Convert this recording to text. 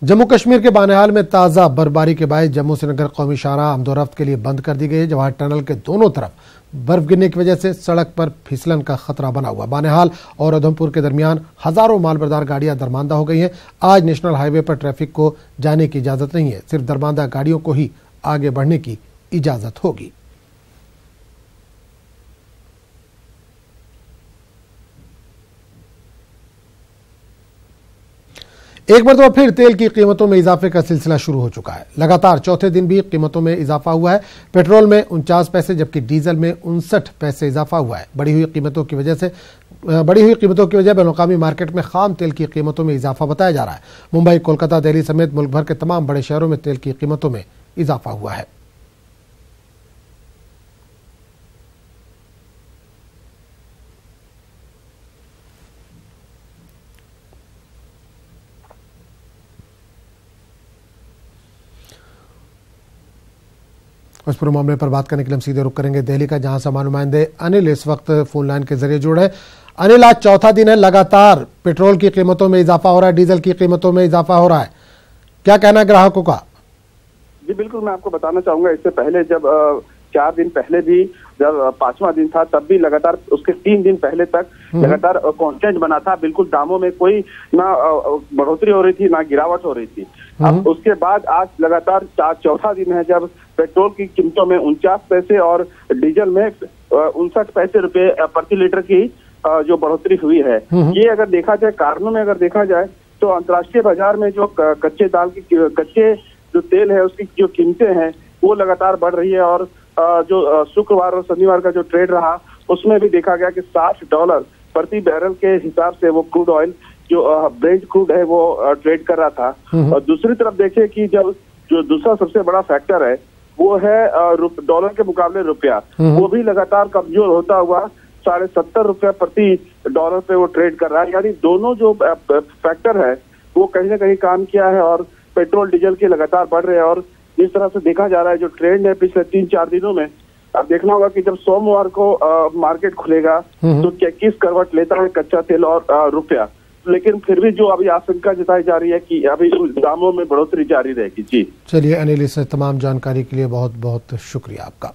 जम्मू कश्मीर के बानेहाल में ताज़ा बर्फबारी के बाद जम्मू श्रीनगर कौमी शाहराह आमदोरफ्त के लिए बंद कर दी गई है। जवाहर टनल के दोनों तरफ बर्फ गिरने की वजह से सड़क पर फिसलन का खतरा बना हुआ। बानेहाल और उधमपुर के दरमियान हजारों मालबरदार गाड़ियां दरमांदा हो गई हैं। आज नेशनल हाईवे पर ट्रैफिक को जाने की इजाजत नहीं है, सिर्फ दरमांदा गाड़ियों को ही आगे बढ़ने की इजाजत होगी। एक मरतबा फिर तेल की कीमतों में इजाफे का सिलसिला शुरू हो चुका है। लगातार चौथे दिन भी कीमतों में इजाफा हुआ है। पेट्रोल में 49 पैसे जबकि डीजल में 59 पैसे इजाफा हुआ है। बढ़ी हुई कीमतों की वजह बैनुल-अक़वामी मार्केट में खाम तेल की कीमतों में इजाफा बताया जा रहा है। मुंबई, कोलकाता, दिल्ली समेत मुल्क भर के तमाम बड़े शहरों में तेल की कीमतों में इजाफा हुआ है। उस पूरे मामले पर बात करने के लिए हम सीधे रुख करेंगे दिल्ली का, जहां समा नुमाइंदे अनिल इस वक्त फोन लाइन के जरिए जुड़े। अनिल, आज चौथा दिन है लगातार पेट्रोल की कीमतों में इजाफा हो रहा है, डीजल की कीमतों में इजाफा हो रहा है, क्या कहना है ग्राहकों का? जी बिल्कुल, मैं आपको बताना चाहूंगा, इससे पहले जब 4 दिन पहले भी जब 5वां दिन था तब भी लगातार उसके 3 दिन पहले तक लगातार कांस्टेंट बना था। बिल्कुल दामों में कोई ना बढ़ोतरी हो रही थी ना गिरावट हो रही थी। अब उसके बाद आज लगातार चौथा दिन है जब पेट्रोल की कीमतों में 49 पैसे और डीजल में 59 पैसे रुपए प्रति लीटर की जो बढ़ोतरी हुई है। ये अगर देखा जाए, कारणों में अगर देखा जाए तो अंतर्राष्ट्रीय बाजार में जो कच्चे जो तेल है उसकी जो कीमतें हैं वो लगातार बढ़ रही है। और जो शुक्रवार और शनिवार का जो ट्रेड रहा उसमें भी देखा गया कि $60 प्रति बैरल के हिसाब से वो क्रूड ऑयल जो ब्रेंट क्रूड है वो ट्रेड कर रहा था। और दूसरी तरफ देखें कि जब जो दूसरा सबसे बड़ा फैक्टर है वो है डॉलर के मुकाबले रुपया, वो भी लगातार कमजोर होता हुआ $70.5 प्रति डॉलर पे वो ट्रेड कर रहा है। यानी दोनों जो फैक्टर है वो कहीं ना कहीं काम किया है और पेट्रोल डीजल के लगातार बढ़ रहे हैं। और जिस तरह से देखा जा रहा है जो ट्रेंड है पिछले 3-4 दिनों में, अब देखना होगा कि जब सोमवार को मार्केट खुलेगा तो किस करवट लेता है कच्चा तेल और रुपया। लेकिन फिर भी जो अभी आशंका जताई जा रही है कि अभी दामों में बढ़ोतरी जारी रहेगी। जी चलिए अनिल, इस तमाम जानकारी के लिए बहुत बहुत शुक्रिया आपका।